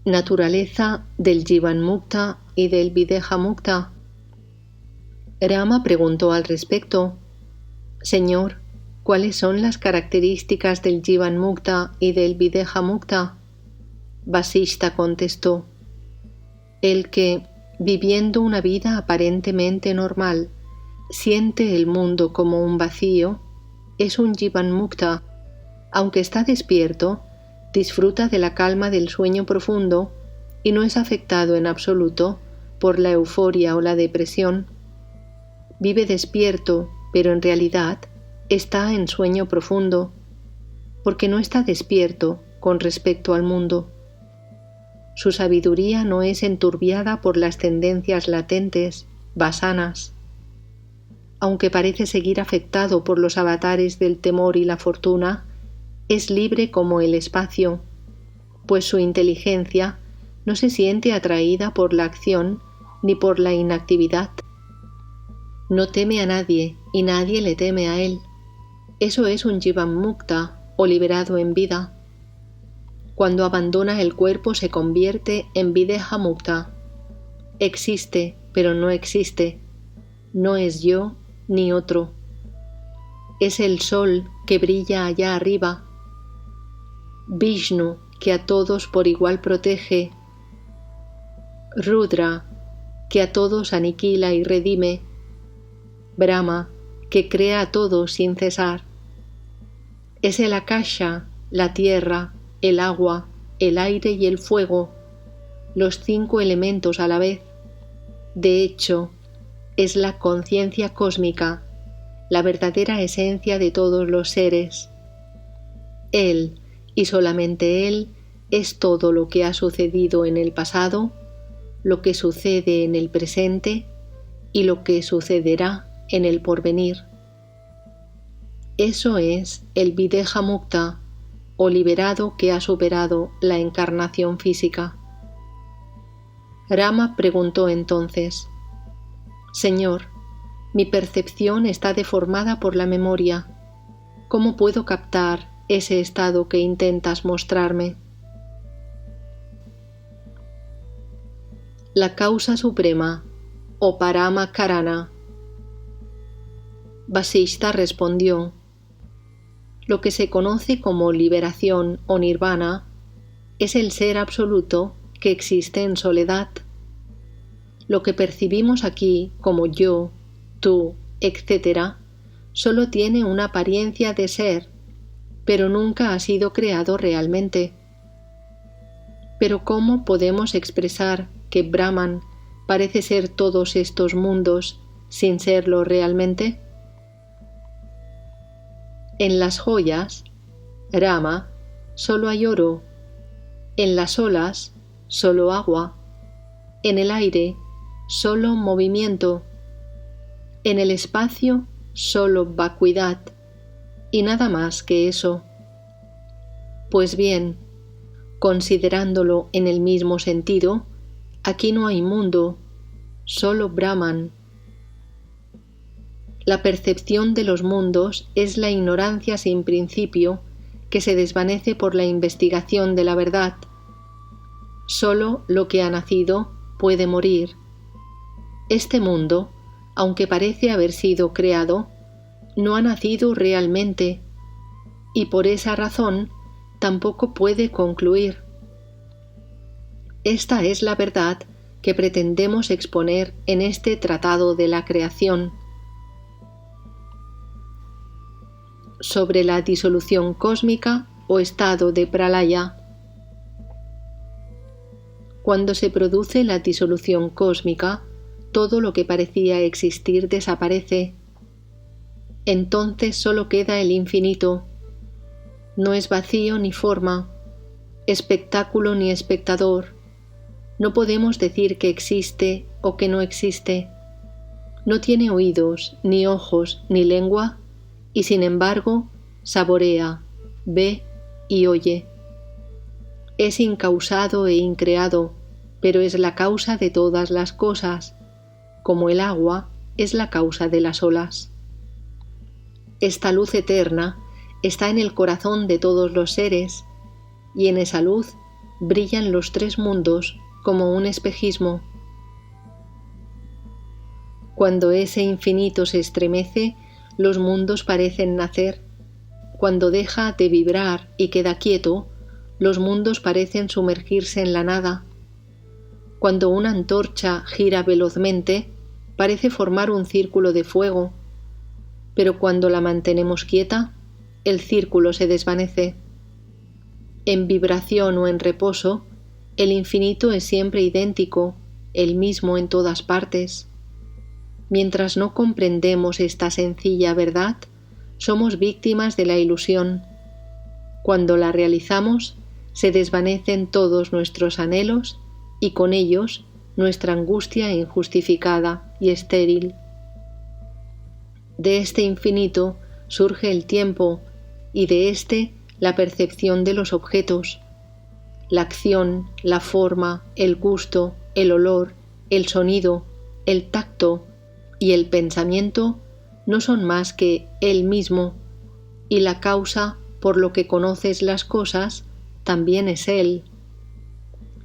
Naturaleza del Jivanmukta y del Videhamukta. Rama preguntó al respecto: Señor, ¿cuáles son las características del Jivanmukta y del Videhamukta? Vasishta contestó: el que, viviendo una vida aparentemente normal, siente el mundo como un vacío, es un Jivanmukta. Aunque está despierto, disfruta de la calma del sueño profundo y no es afectado en absoluto por la euforia o la depresión. Vive despierto, pero en realidad está en sueño profundo, porque no está despierto con respecto al mundo. Su sabiduría no es enturbiada por las tendencias latentes, vasanas. Aunque parece seguir afectado por los avatares del temor y la fortuna, es libre como el espacio, pues su inteligencia no se siente atraída por la acción ni por la inactividad. No teme a nadie y nadie le teme a él. Eso es un Jivanmukta o liberado en vida. Cuando abandona el cuerpo se convierte en Videhamukta. Existe, pero no existe. No es yo ni otro. Es el sol que brilla allá arriba. Vishnu, que a todos por igual protege. Rudra, que a todos aniquila y redime. Brahma, que crea a todos sin cesar. Es el Akasha, la tierra, el agua, el aire y el fuego, los 5 elementos a la vez. De hecho, es la conciencia cósmica, la verdadera esencia de todos los seres. Él, y solamente Él, es todo lo que ha sucedido en el pasado, lo que sucede en el presente y lo que sucederá en el porvenir. Eso es el Videhamukta, o liberado que ha superado la encarnación física. Rama preguntó entonces: Señor, mi percepción está deformada por la memoria. ¿Cómo puedo captar ese estado que intentas mostrarme? La causa suprema, o Parama Karana. Vasishta respondió: lo que se conoce como liberación o nirvana es el ser absoluto que existe en soledad. Lo que percibimos aquí como yo, tú, etc., solo tiene una apariencia de ser, pero nunca ha sido creado realmente. Pero ¿cómo podemos expresar que Brahman parece ser todos estos mundos sin serlo realmente? En las joyas, Rama, solo hay oro. En las olas, solo agua. En el aire, solo movimiento. En el espacio, solo vacuidad. Y nada más que eso. Pues bien, considerándolo en el mismo sentido, aquí no hay mundo, solo Brahman. La percepción de los mundos es la ignorancia sin principio que se desvanece por la investigación de la verdad. Solo lo que ha nacido puede morir. Este mundo, aunque parece haber sido creado, no ha nacido realmente, y por esa razón tampoco puede concluir. Esta es la verdad que pretendemos exponer en este tratado de la creación. Sobre la disolución cósmica o estado de pralaya. Cuando se produce la disolución cósmica, todo lo que parecía existir desaparece. Entonces solo queda el infinito. No es vacío ni forma, espectáculo ni espectador. No podemos decir que existe o que no existe. No tiene oídos, ni ojos, ni lengua, y sin embargo saborea, ve y oye. Es incausado e increado, pero es la causa de todas las cosas, como el agua es la causa de las olas. Esta luz eterna está en el corazón de todos los seres, y en esa luz brillan los tres mundos como un espejismo. Cuando ese infinito se estremece, los mundos parecen nacer. Cuando deja de vibrar y queda quieto, los mundos parecen sumergirse en la nada. Cuando una antorcha gira velozmente, parece formar un círculo de fuego, pero cuando la mantenemos quieta, el círculo se desvanece. En vibración o en reposo, el infinito es siempre idéntico, el mismo en todas partes. Mientras no comprendemos esta sencilla verdad, somos víctimas de la ilusión. Cuando la realizamos, se desvanecen todos nuestros anhelos y con ellos nuestra angustia injustificada y estéril. De este infinito surge el tiempo y de éste la percepción de los objetos. La acción, la forma, el gusto, el olor, el sonido, el tacto y el pensamiento no son más que él mismo, y la causa por lo que conoces las cosas también es él.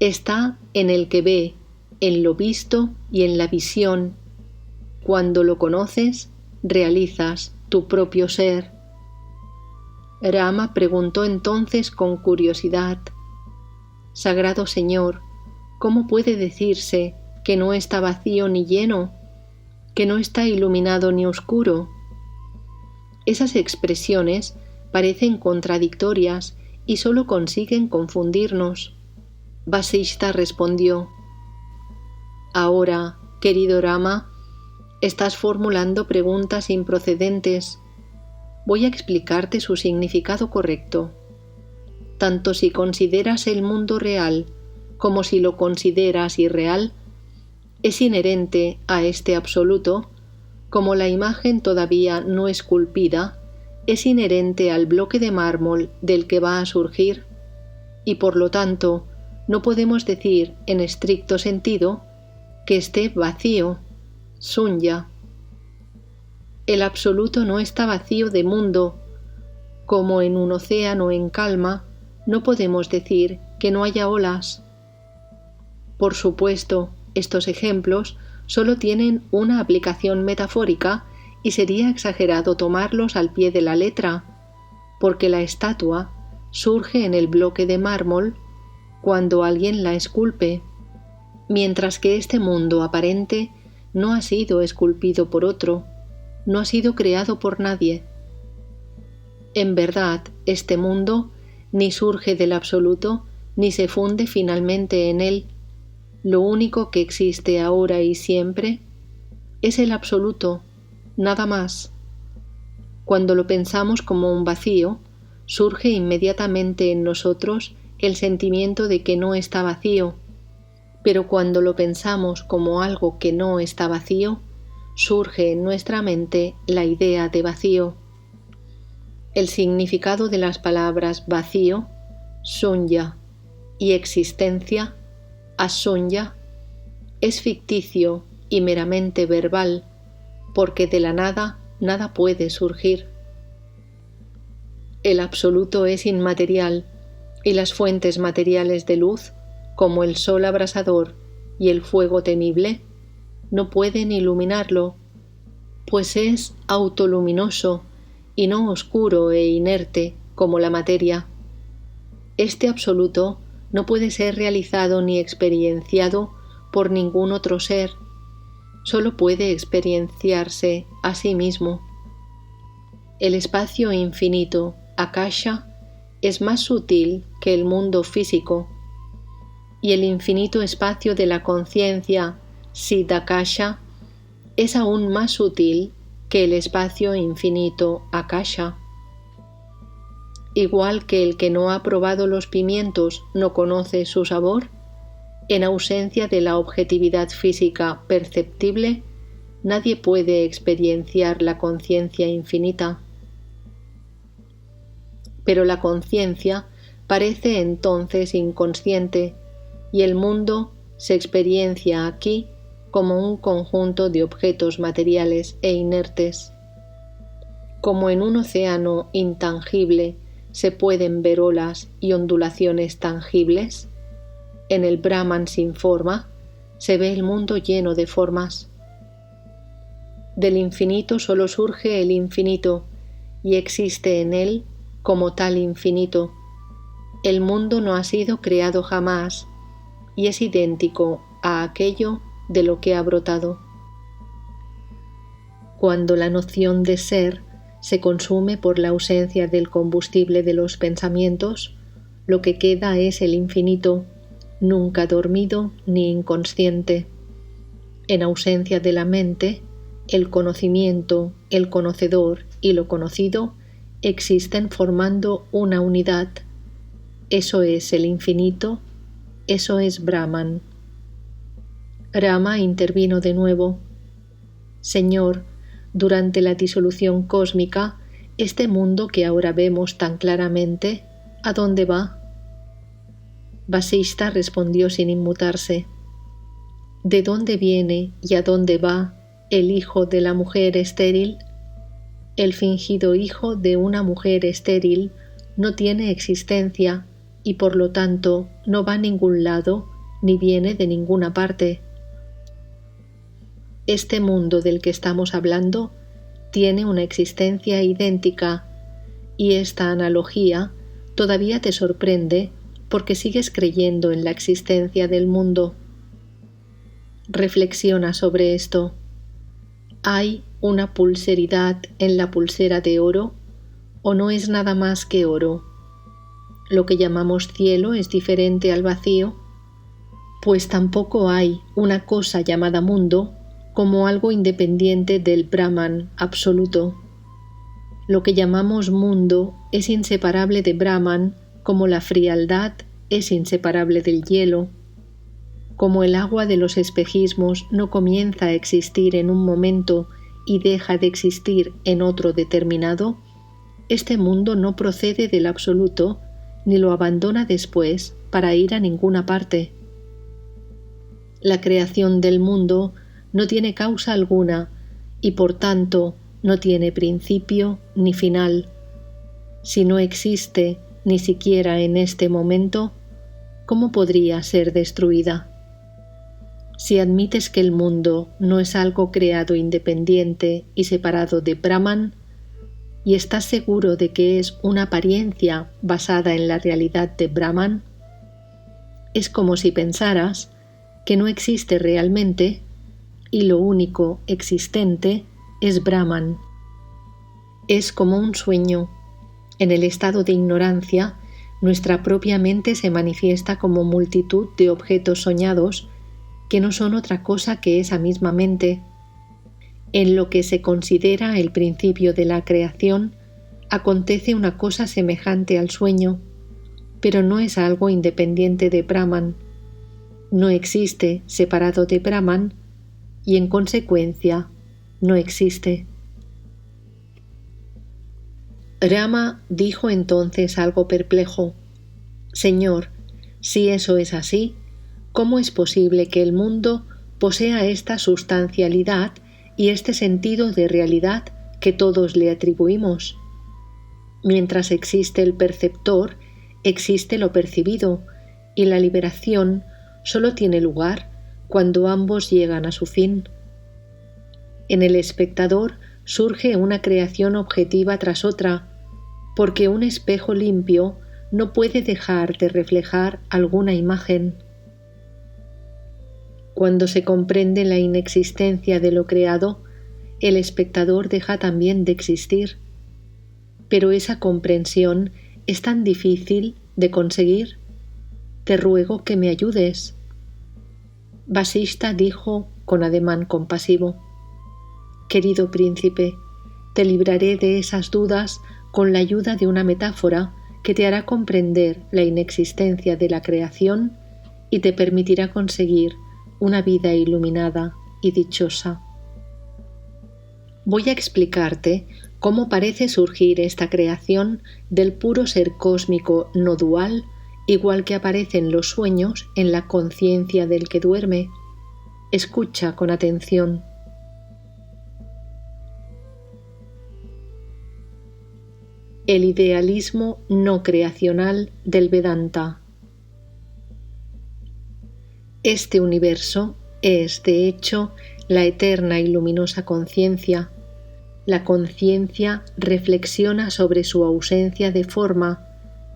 Está en el que ve, en lo visto y en la visión. Cuando lo conoces, realizas tu propio ser. Rama preguntó entonces con curiosidad: Sagrado Señor, ¿cómo puede decirse que no está vacío ni lleno, que no está iluminado ni oscuro? Esas expresiones parecen contradictorias y solo consiguen confundirnos. Vasishta respondió: Ahora, querido Rama, estás formulando preguntas improcedentes. Voy a explicarte su significado correcto. Tanto si consideras el mundo real como si lo consideras irreal, es inherente a este absoluto, como la imagen todavía no esculpida es inherente al bloque de mármol del que va a surgir, y por lo tanto no podemos decir en estricto sentido que esté vacío, sunya. El absoluto no está vacío de mundo. Como en un océano en calma, no podemos decir que no haya olas. Por supuesto, estos ejemplos solo tienen una aplicación metafórica y sería exagerado tomarlos al pie de la letra, porque la estatua surge en el bloque de mármol cuando alguien la esculpe, mientras que este mundo aparente no ha sido esculpido por otro, no ha sido creado por nadie. En verdad, este mundo ni surge del absoluto ni se funde finalmente en él. Lo único que existe ahora y siempre es el absoluto, nada más. Cuando lo pensamos como un vacío, surge inmediatamente en nosotros el sentimiento de que no está vacío, pero cuando lo pensamos como algo que no está vacío, surge en nuestra mente la idea de vacío. El significado de las palabras vacío, sunya, y existencia, asunya, es ficticio y meramente verbal, porque de la nada nada puede surgir. El absoluto es inmaterial, y las fuentes materiales de luz, como el sol abrasador y el fuego temible, no pueden iluminarlo, pues es autoluminoso y no oscuro e inerte como la materia. Este absoluto no puede ser realizado ni experienciado por ningún otro ser, solo puede experienciarse a sí mismo. El espacio infinito, Akasha, es más sutil que el mundo físico, y el infinito espacio de la conciencia, Siddhakasha, es aún más sutil que el espacio infinito Akasha. Igual que el que no ha probado los pimientos no conoce su sabor, en ausencia de la objetividad física perceptible, nadie puede experienciar la conciencia infinita. Pero la conciencia parece entonces inconsciente, y el mundo se experiencia aquí como un conjunto de objetos materiales e inertes. Como en un océano intangible se pueden ver olas y ondulaciones tangibles, En el Brahman sin forma se ve el mundo lleno de formas. Del infinito solo surge el infinito y existe en él como tal infinito. El mundo no ha sido creado jamás y es idéntico a aquello de lo que ha brotado. Cuando la noción de ser se consume por la ausencia del combustible de los pensamientos, lo que queda es el infinito, nunca dormido ni inconsciente. En ausencia de la mente, el conocimiento, el conocedor y lo conocido existen formando una unidad. Eso es el infinito, eso es Brahman. Rama intervino de nuevo. Señor, durante la disolución cósmica, este mundo que ahora vemos tan claramente, ¿a dónde va? Vasishta respondió sin inmutarse. ¿De dónde viene y a dónde va el hijo de la mujer estéril? El fingido hijo de una mujer estéril no tiene existencia y por lo tanto no va a ningún lado ni viene de ninguna parte. Este mundo del que estamos hablando tiene una existencia idéntica y esta analogía todavía te sorprende porque sigues creyendo en la existencia del mundo. Reflexiona sobre esto. ¿Hay una pulseridad en la pulsera de oro o no es nada más que oro? ¿Lo que llamamos cielo es diferente al vacío? Pues tampoco hay una cosa llamada mundo como algo independiente del Brahman absoluto. Lo que llamamos mundo es inseparable de Brahman como la frialdad es inseparable del hielo. Como el agua de los espejismos no comienza a existir en un momento y deja de existir en otro determinado, este mundo no procede del absoluto ni lo abandona después para ir a ninguna parte. La creación del mundo no tiene causa alguna y por tanto no tiene principio ni final. Si no existe ni siquiera en este momento, ¿cómo podría ser destruida? Si admites que el mundo no es algo creado independiente y separado de Brahman, y estás seguro de que es una apariencia basada en la realidad de Brahman, es como si pensaras que no existe realmente y lo único existente es Brahman. Es como un sueño. En el estado de ignorancia, nuestra propia mente se manifiesta como multitud de objetos soñados que no son otra cosa que esa misma mente. En lo que se considera el principio de la creación, acontece una cosa semejante al sueño, pero no es algo independiente de Brahman. No existe separado de Brahman y en consecuencia no existe. Rama dijo entonces algo perplejo: Señor, si eso es así, ¿cómo es posible que el mundo posea esta sustancialidad y este sentido de realidad que todos le atribuimos? Mientras existe el perceptor, existe lo percibido, y la liberación solo tiene lugar cuando ambos llegan a su fin. En el espectador surge una creación objetiva tras otra, porque un espejo limpio no puede dejar de reflejar alguna imagen. Cuando se comprende la inexistencia de lo creado, el espectador deja también de existir. Pero esa comprensión es tan difícil de conseguir. Te ruego que me ayudes. Vasishta dijo con ademán compasivo: Querido príncipe, te libraré de esas dudas con la ayuda de una metáfora que te hará comprender la inexistencia de la creación y te permitirá conseguir una vida iluminada y dichosa. Voy a explicarte cómo parece surgir esta creación del puro ser cósmico no dual, igual que aparecen los sueños en la conciencia del que duerme. Escucha con atención. El idealismo no creacional del Vedanta. Este universo es, de hecho, la eterna y luminosa conciencia. La conciencia reflexiona sobre su ausencia de forma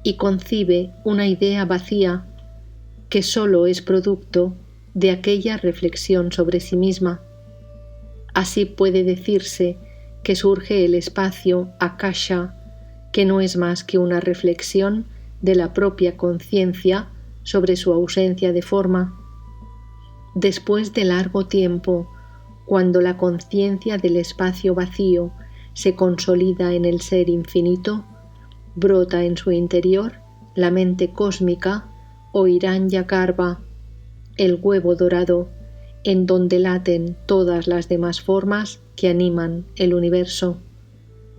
y concibe una idea vacía que sólo es producto de aquella reflexión sobre sí misma. Así puede decirse que surge el espacio Akasha, que no es más que una reflexión de la propia conciencia sobre su ausencia de forma. Después de largo tiempo, cuando la conciencia del espacio vacío se consolida en el ser infinito, brota en su interior la mente cósmica o Hiranyagarbha, el huevo dorado, en donde laten todas las demás formas que animan el universo,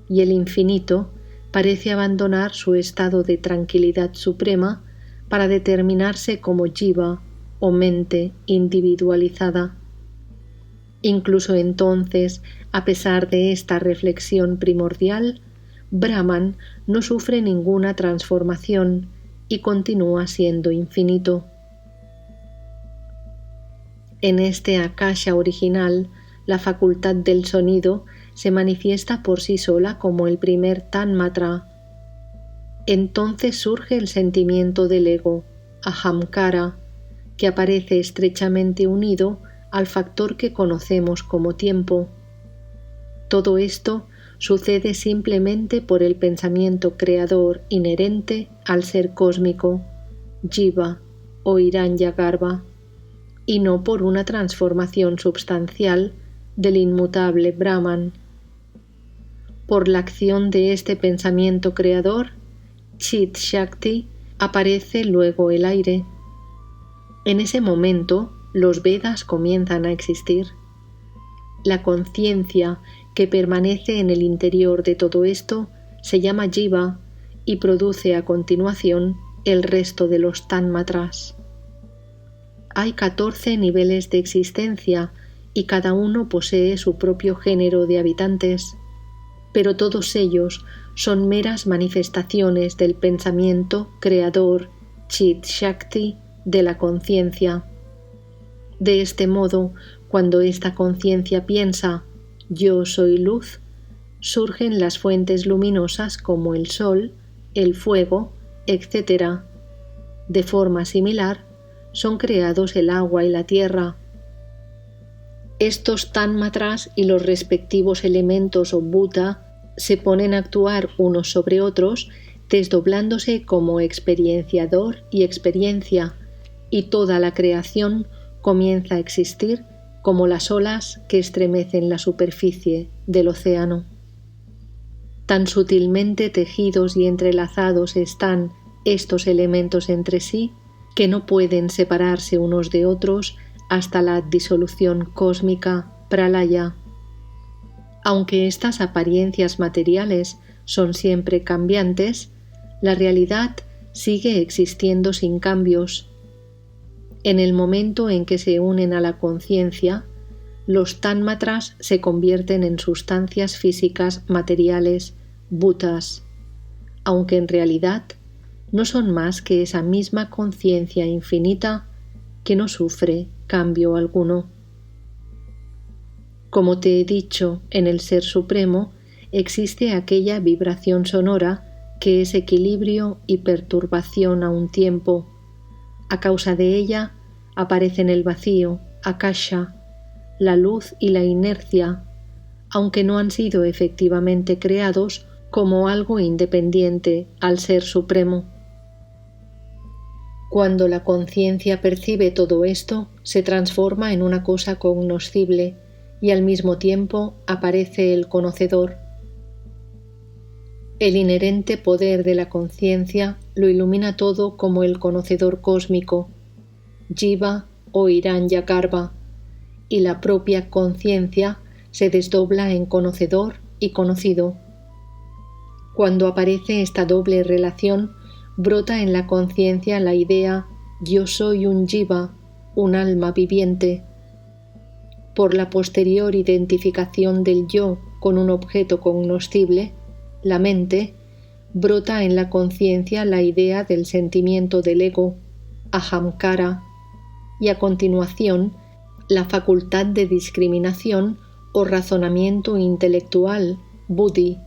y el infinito parece abandonar su estado de tranquilidad suprema para determinarse como jiva o mente individualizada. Incluso entonces, a pesar de esta reflexión primordial, Brahman no sufre ninguna transformación y continúa siendo infinito. En este Akasha original, la facultad del sonido se manifiesta por sí sola como el primer Tanmatra. Entonces surge el sentimiento del ego, Ahamkara, que aparece estrechamente unido al factor que conocemos como tiempo. Todo esto sucede simplemente por el pensamiento creador inherente al ser cósmico, Jiva o Hiranyagarbha, y no por una transformación substancial del inmutable Brahman. Por la acción de este pensamiento creador, Chit Shakti, aparece luego el aire. En ese momento, los Vedas comienzan a existir. La conciencia que permanece en el interior de todo esto se llama Jiva y produce a continuación el resto de los Tanmatras. Hay 14 niveles de existencia y cada uno posee su propio género de habitantes, pero todos ellos son meras manifestaciones del pensamiento creador Chit Shakti de la conciencia. De este modo, cuando esta conciencia piensa «yo soy luz», surgen las fuentes luminosas como el sol, el fuego, etc. De forma similar, son creados el agua y la tierra. Estos Tanmatras y los respectivos elementos o bhuta se ponen a actuar unos sobre otros, desdoblándose como experienciador y experiencia, y toda la creación comienza a existir como las olas que estremecen la superficie del océano. Tan sutilmente tejidos y entrelazados están estos elementos entre sí que no pueden separarse unos de otros hasta la disolución cósmica pralaya. Aunque estas apariencias materiales son siempre cambiantes, la realidad sigue existiendo sin cambios. En el momento en que se unen a la conciencia, los Tanmatras se convierten en sustancias físicas materiales, bhutas, aunque en realidad no son más que esa misma conciencia infinita que no sufre cambio alguno. Como te he dicho, en el Ser Supremo existe aquella vibración sonora que es equilibrio y perturbación a un tiempo. A causa de ella aparecen el vacío, Akasha, la luz y la inercia, aunque no han sido efectivamente creados como algo independiente al Ser Supremo. Cuando la conciencia percibe todo esto, se transforma en una cosa cognoscible y al mismo tiempo aparece el conocedor. El inherente poder de la conciencia lo ilumina todo como el conocedor cósmico, Jiva o Hiranyagarbha, y la propia conciencia se desdobla en conocedor y conocido. Cuando aparece esta doble relación, brota en la conciencia la idea «yo soy un jiva», un alma viviente. Por la posterior identificación del yo con un objeto cognoscible, la mente, brota en la conciencia la idea del sentimiento del ego, ahamkara, y a continuación la facultad de discriminación o razonamiento intelectual, buddhi.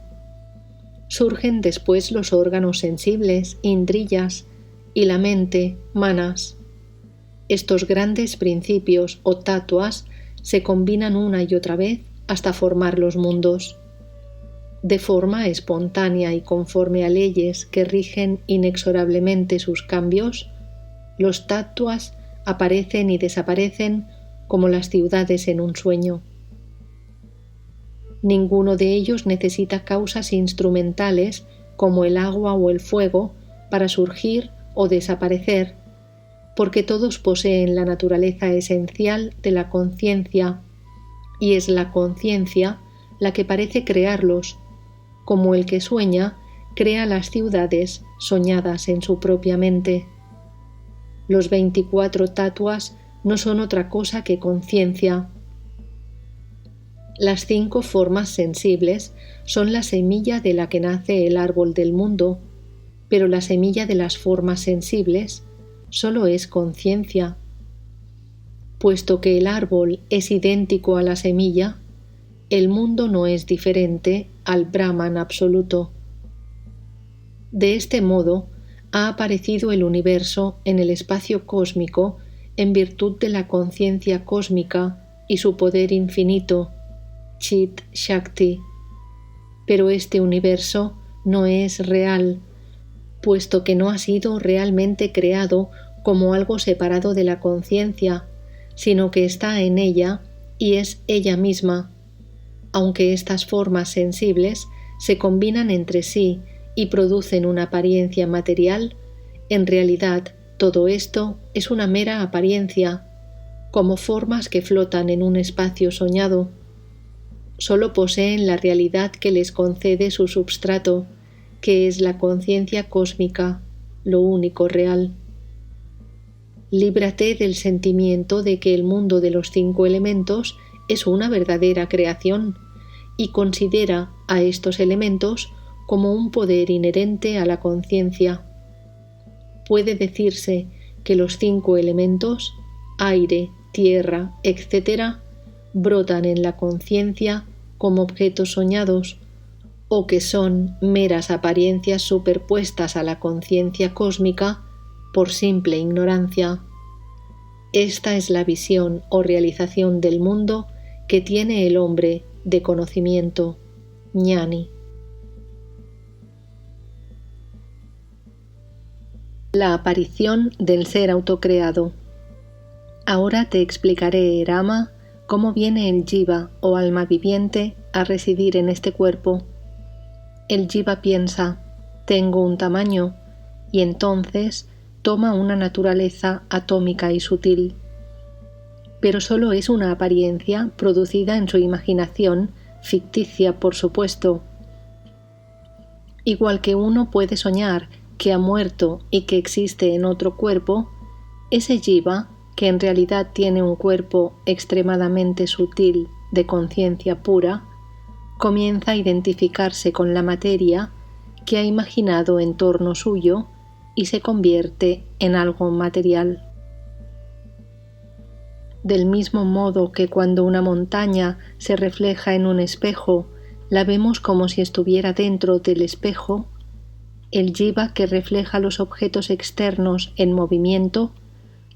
Surgen después los órganos sensibles, indriyas, y la mente, manas. Estos grandes principios o tatuas se combinan una y otra vez hasta formar los mundos. De forma espontánea y conforme a leyes que rigen inexorablemente sus cambios, los tatuas aparecen y desaparecen como las ciudades en un sueño. Ninguno de ellos necesita causas instrumentales como el agua o el fuego para surgir o desaparecer, porque todos poseen la naturaleza esencial de la conciencia, y es la conciencia la que parece crearlos, como el que sueña crea las ciudades soñadas en su propia mente. Los 24 tatuas no son otra cosa que conciencia. Las 5 formas sensibles son la semilla de la que nace el árbol del mundo, pero la semilla de las formas sensibles solo es conciencia. Puesto que el árbol es idéntico a la semilla, el mundo no es diferente al Brahman absoluto. De este modo, ha aparecido el universo en el espacio cósmico en virtud de la conciencia cósmica y su poder infinito, Chit Shakti. Pero este universo no es real, puesto que no ha sido realmente creado como algo separado de la conciencia, sino que está en ella y es ella misma. Aunque estas formas sensibles se combinan entre sí y producen una apariencia material, en realidad todo esto es una mera apariencia, como formas que flotan en un espacio soñado. Solo poseen la realidad que les concede su substrato, que es la conciencia cósmica, lo único real. Líbrate del sentimiento de que el mundo de los 5 elementos es una verdadera creación y considera a estos elementos como un poder inherente a la conciencia. Puede decirse que los 5 elementos, aire, tierra, etc., brotan en la conciencia como objetos soñados, o que son meras apariencias superpuestas a la conciencia cósmica por simple ignorancia. Esta es la visión o realización del mundo que tiene el hombre de conocimiento, ñani. La aparición del ser autocreado. Ahora te explicaré, Rama, cómo viene el jiva o alma viviente a residir en este cuerpo. El jiva piensa, tengo un tamaño, y entonces toma una naturaleza atómica y sutil. Pero solo es una apariencia producida en su imaginación, ficticia por supuesto. Igual que uno puede soñar que ha muerto y que existe en otro cuerpo, ese jiva, que en realidad tiene un cuerpo extremadamente sutil de conciencia pura, comienza a identificarse con la materia que ha imaginado en torno suyo y se convierte en algo material. Del mismo modo que cuando una montaña se refleja en un espejo, la vemos como si estuviera dentro del espejo, el jiva que refleja los objetos externos en movimiento,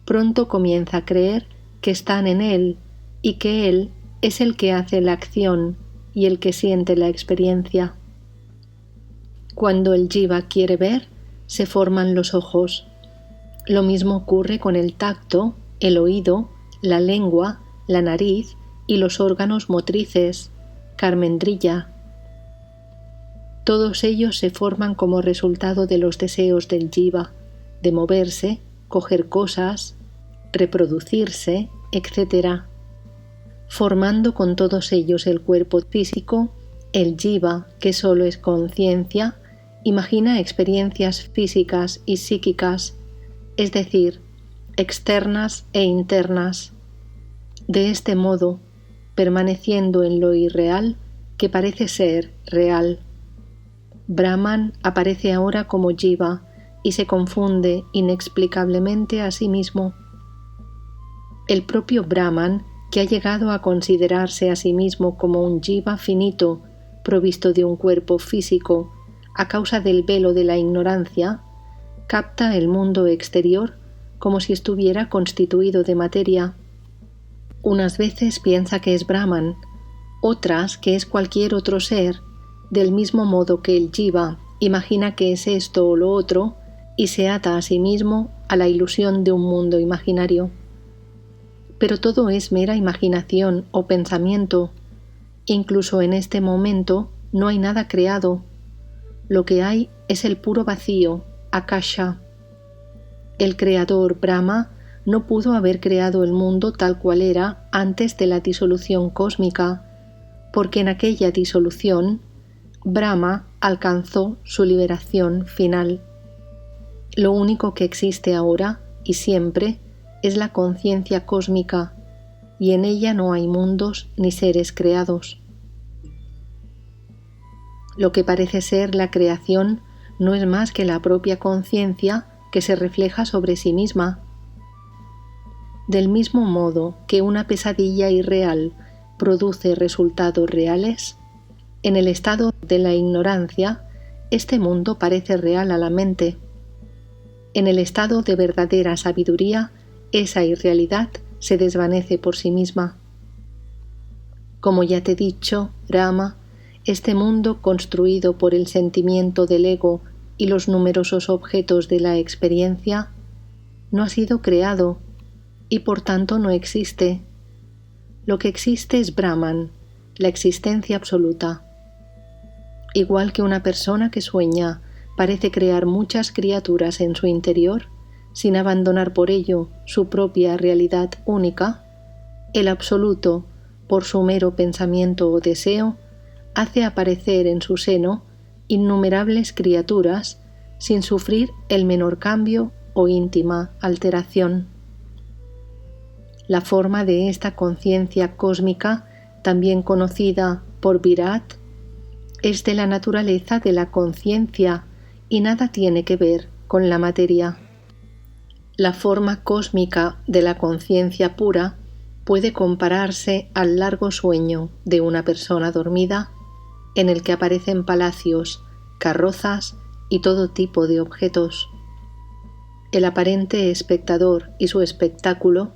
pronto comienza a creer que están en él y que él es el que hace la acción y el que siente la experiencia. Cuando el jiva quiere ver, se forman los ojos. Lo mismo ocurre con el tacto, el oído, la lengua, la nariz y los órganos motrices, karmendriya. Todos ellos se forman como resultado de los deseos del jiva, de moverse, coger cosas, reproducirse, etc. Formando con todos ellos el cuerpo físico, el jiva, que solo es conciencia, imagina experiencias físicas y psíquicas, es decir, externas e internas. De este modo, permaneciendo en lo irreal, que parece ser real. Brahman aparece ahora como jiva y se confunde inexplicablemente a sí mismo. El propio Brahman, que ha llegado a considerarse a sí mismo como un jiva finito, provisto de un cuerpo físico, a causa del velo de la ignorancia, capta el mundo exterior como si estuviera constituido de materia. Unas veces piensa que es Brahman, otras que es cualquier otro ser, del mismo modo que el jiva imagina que es esto o lo otro y se ata a sí mismo a la ilusión de un mundo imaginario. Pero todo es mera imaginación o pensamiento. Incluso en este momento no hay nada creado. Lo que hay es el puro vacío, Akasha. El creador Brahma no pudo haber creado el mundo tal cual era antes de la disolución cósmica, porque en aquella disolución Brahma alcanzó su liberación final. Lo único que existe ahora y siempre es la conciencia cósmica, y en ella no hay mundos ni seres creados. Lo que parece ser la creación no es más que la propia conciencia que se refleja sobre sí misma. Del mismo modo que una pesadilla irreal produce resultados reales, en el estado de la ignorancia, este mundo parece real a la mente. En el estado de verdadera sabiduría, esa irrealidad se desvanece por sí misma. Como ya te he dicho, Rama, este mundo construido por el sentimiento del ego y los numerosos objetos de la experiencia no ha sido creado y por tanto no existe. Lo que existe es Brahman, la existencia absoluta. Igual que una persona que sueña parece crear muchas criaturas en su interior, sin abandonar por ello su propia realidad única, el absoluto, por su mero pensamiento o deseo, hace aparecer en su seno innumerables criaturas sin sufrir el menor cambio o íntima alteración. La forma de esta conciencia cósmica, también conocida por Virat, es de la naturaleza de la conciencia y nada tiene que ver con la materia. La forma cósmica de la conciencia pura puede compararse al largo sueño de una persona dormida en el que aparecen palacios, carrozas y todo tipo de objetos. El aparente espectador y su espectáculo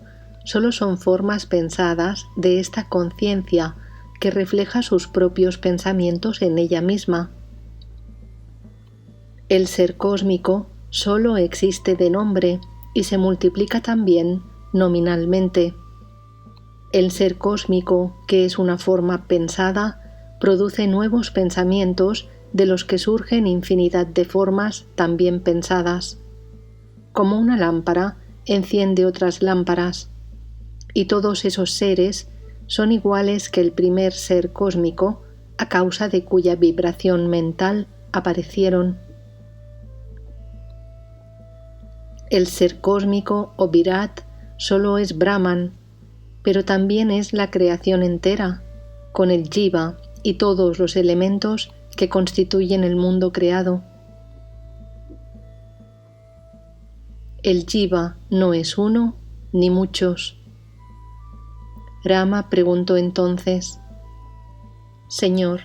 solo son formas pensadas de esta conciencia que refleja sus propios pensamientos en ella misma. El ser cósmico solo existe de nombre y se multiplica también nominalmente. El ser cósmico, que es una forma pensada, produce nuevos pensamientos de los que surgen infinidad de formas también pensadas. Como una lámpara enciende otras lámparas, y todos esos seres son iguales que el primer ser cósmico a causa de cuya vibración mental aparecieron. El ser cósmico o Virat solo es Brahman, pero también es la creación entera, con el Jiva y todos los elementos que constituyen el mundo creado. El Jiva no es uno ni muchos. Rama preguntó entonces: Señor,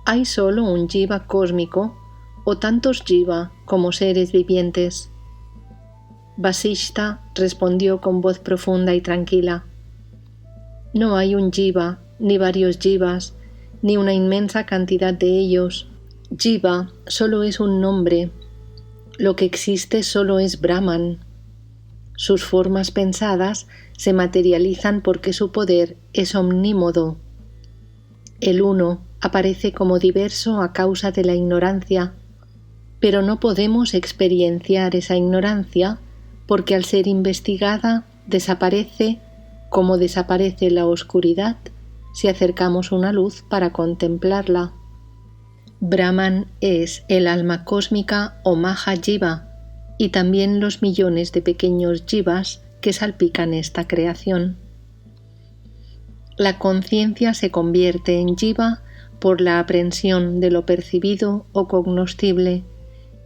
¿hay solo un Jiva cósmico o tantos Jiva como seres vivientes? Vasishta respondió con voz profunda y tranquila: No hay un Jiva, ni varios Jivas, ni una inmensa cantidad de ellos. Jiva solo es un nombre. Lo que existe solo es Brahman. Sus formas pensadas se materializan porque su poder es omnímodo. El uno aparece como diverso a causa de la ignorancia, pero no podemos experienciar esa ignorancia porque al ser investigada desaparece como desaparece la oscuridad si acercamos una luz para contemplarla. Brahman es el alma cósmica o Maha Jiva y también los millones de pequeños jivas que salpican esta creación. La conciencia se convierte en jiva por la aprehensión de lo percibido o cognoscible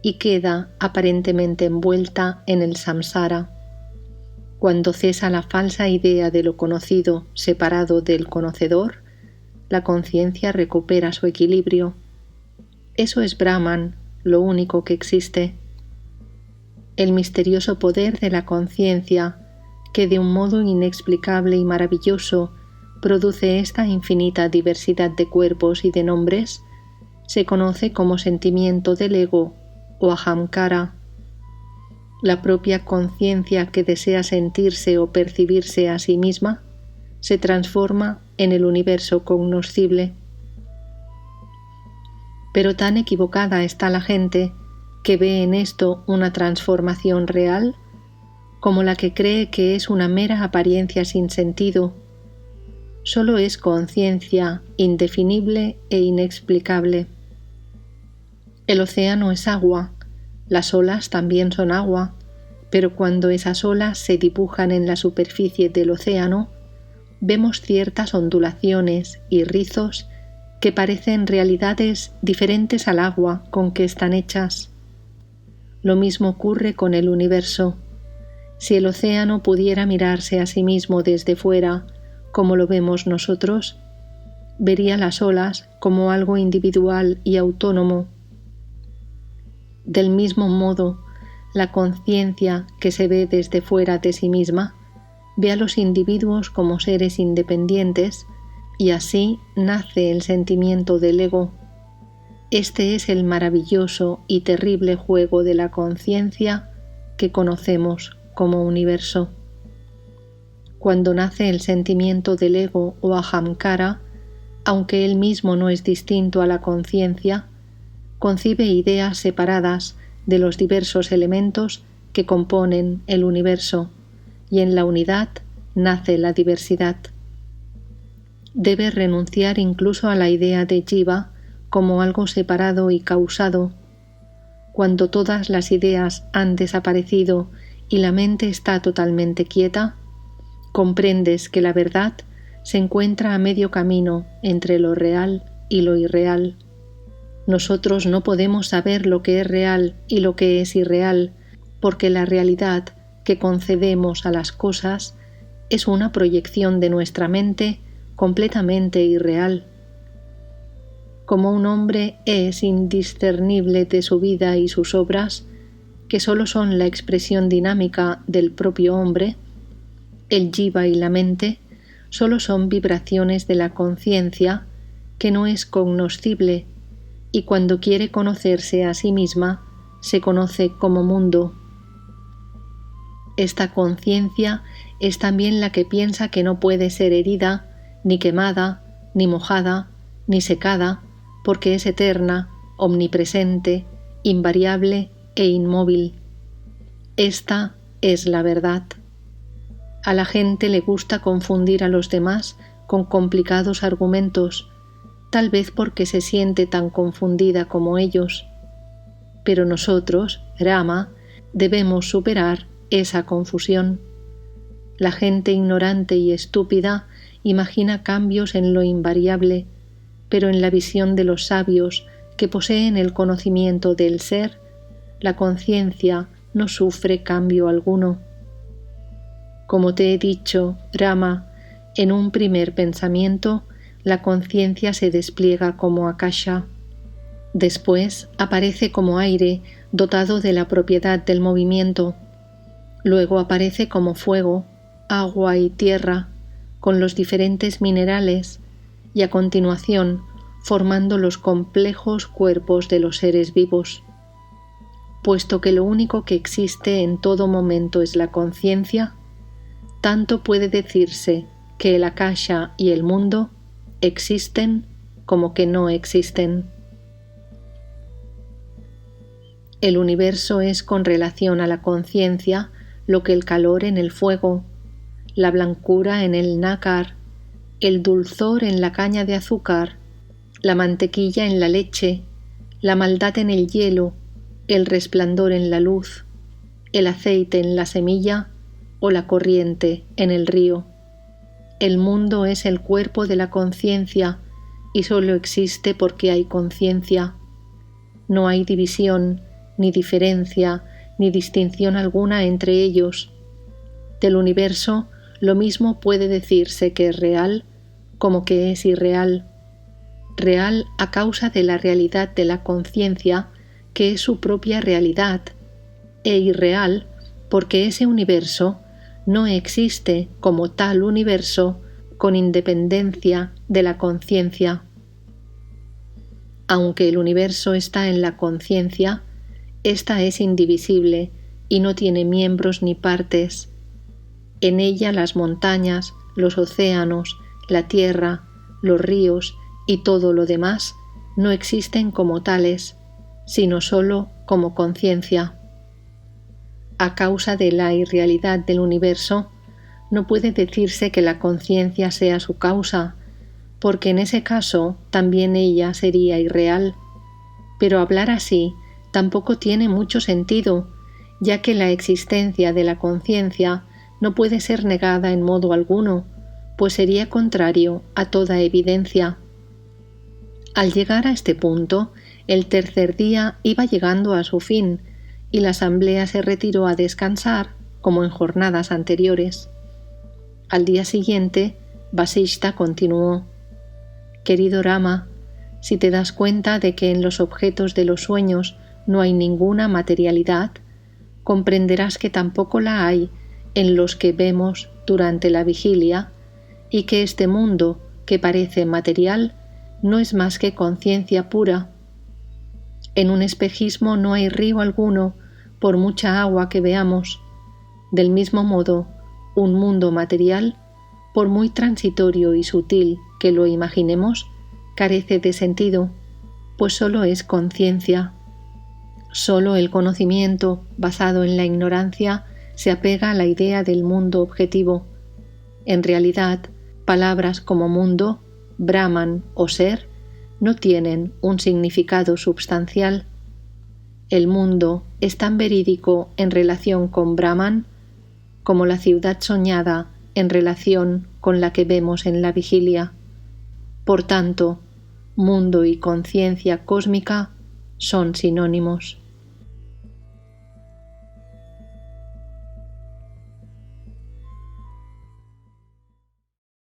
y queda aparentemente envuelta en el samsara. Cuando cesa la falsa idea de lo conocido separado del conocedor, la conciencia recupera su equilibrio. Eso es Brahman, lo único que existe. El misterioso poder de la conciencia, que de un modo inexplicable y maravilloso produce esta infinita diversidad de cuerpos y de nombres, se conoce como sentimiento del ego o ahamkara. La propia conciencia que desea sentirse o percibirse a sí misma se transforma en el universo cognoscible. Pero tan equivocada está la gente que ve en esto una transformación real como la que cree que es una mera apariencia sin sentido. Solo es conciencia indefinible e inexplicable. El océano es agua, las olas también son agua, pero cuando esas olas se dibujan en la superficie del océano, vemos ciertas ondulaciones y rizos que parecen realidades diferentes al agua con que están hechas. Lo mismo ocurre con el universo. Si el océano pudiera mirarse a sí mismo desde fuera, como lo vemos nosotros, vería las olas como algo individual y autónomo. Del mismo modo, la conciencia que se ve desde fuera de sí misma ve a los individuos como seres independientes y así nace el sentimiento del ego. Este es el maravilloso y terrible juego de la conciencia que conocemos como universo. Cuando nace el sentimiento del ego o ahamkara, aunque él mismo no es distinto a la conciencia, concibe ideas separadas de los diversos elementos que componen el universo, y en la unidad nace la diversidad. Debe renunciar incluso a la idea de Jiva como algo separado y causado. Cuando todas las ideas han desaparecido y la mente está totalmente quieta, comprendes que la verdad se encuentra a medio camino entre lo real y lo irreal. Nosotros no podemos saber lo que es real y lo que es irreal, porque la realidad que concedemos a las cosas es una proyección de nuestra mente completamente irreal. Como un hombre es indiscernible de su vida y sus obras, que sólo son la expresión dinámica del propio hombre, el jiva y la mente sólo son vibraciones de la conciencia que no es cognoscible, y cuando quiere conocerse a sí misma, se conoce como mundo. Esta conciencia es también la que piensa que no puede ser herida, ni quemada, ni mojada, ni secada, porque es eterna, omnipresente, invariable e inmóvil. Esta es la verdad. A la gente le gusta confundir a los demás con complicados argumentos, tal vez porque se siente tan confundida como ellos. Pero nosotros, Rama, debemos superar esa confusión. La gente ignorante y estúpida imagina cambios en lo invariable, pero en la visión de los sabios que poseen el conocimiento del ser, la conciencia no sufre cambio alguno. Como te he dicho, Rama, en un primer pensamiento, la conciencia se despliega como akasha. Después aparece como aire dotado de la propiedad del movimiento. Luego aparece como fuego, agua y tierra, con los diferentes minerales, y a continuación formando los complejos cuerpos de los seres vivos. Puesto que lo único que existe en todo momento es la conciencia, tanto puede decirse que el akasha y el mundo existen como que no existen. El universo es con relación a la conciencia lo que el calor en el fuego, la blancura en el nácar, el dulzor en la caña de azúcar, la mantequilla en la leche, la maldad en el hielo, el resplandor en la luz, el aceite en la semilla o la corriente en el río. El mundo es el cuerpo de la conciencia y solo existe porque hay conciencia. No hay división, ni diferencia, ni distinción alguna entre ellos. Del universo, lo mismo puede decirse que es real como que es irreal. Real a causa de la realidad de la conciencia, que es su propia realidad, e irreal porque ese universo no existe como tal universo con independencia de la conciencia. Aunque el universo está en la conciencia, ésta es indivisible y no tiene miembros ni partes. En ella las montañas, los océanos, la tierra, los ríos y todo lo demás no existen como tales, sino sólo como conciencia. A causa de la irrealidad del universo, no puede decirse que la conciencia sea su causa, porque en ese caso también ella sería irreal. Pero hablar así tampoco tiene mucho sentido, ya que la existencia de la conciencia no puede ser negada en modo alguno, pues sería contrario a toda evidencia. Al llegar a este punto, el tercer día iba llegando a su fin, y la asamblea se retiró a descansar, como en jornadas anteriores. Al día siguiente, Vasishta continuó: Querido Rama, si te das cuenta de que en los objetos de los sueños no hay ninguna materialidad, comprenderás que tampoco la hay en los que vemos durante la vigilia, y que este mundo, que parece material, no es más que conciencia pura. En un espejismo no hay río alguno, por mucha agua que veamos. Del mismo modo, un mundo material, por muy transitorio y sutil que lo imaginemos, carece de sentido, pues solo es conciencia. Solo el conocimiento, basado en la ignorancia, se apega a la idea del mundo objetivo. En realidad, palabras como mundo, Brahman o ser no tienen un significado substancial. El mundo es tan verídico en relación con Brahman como la ciudad soñada en relación con la que vemos en la vigilia. Por tanto, mundo y conciencia cósmica son sinónimos.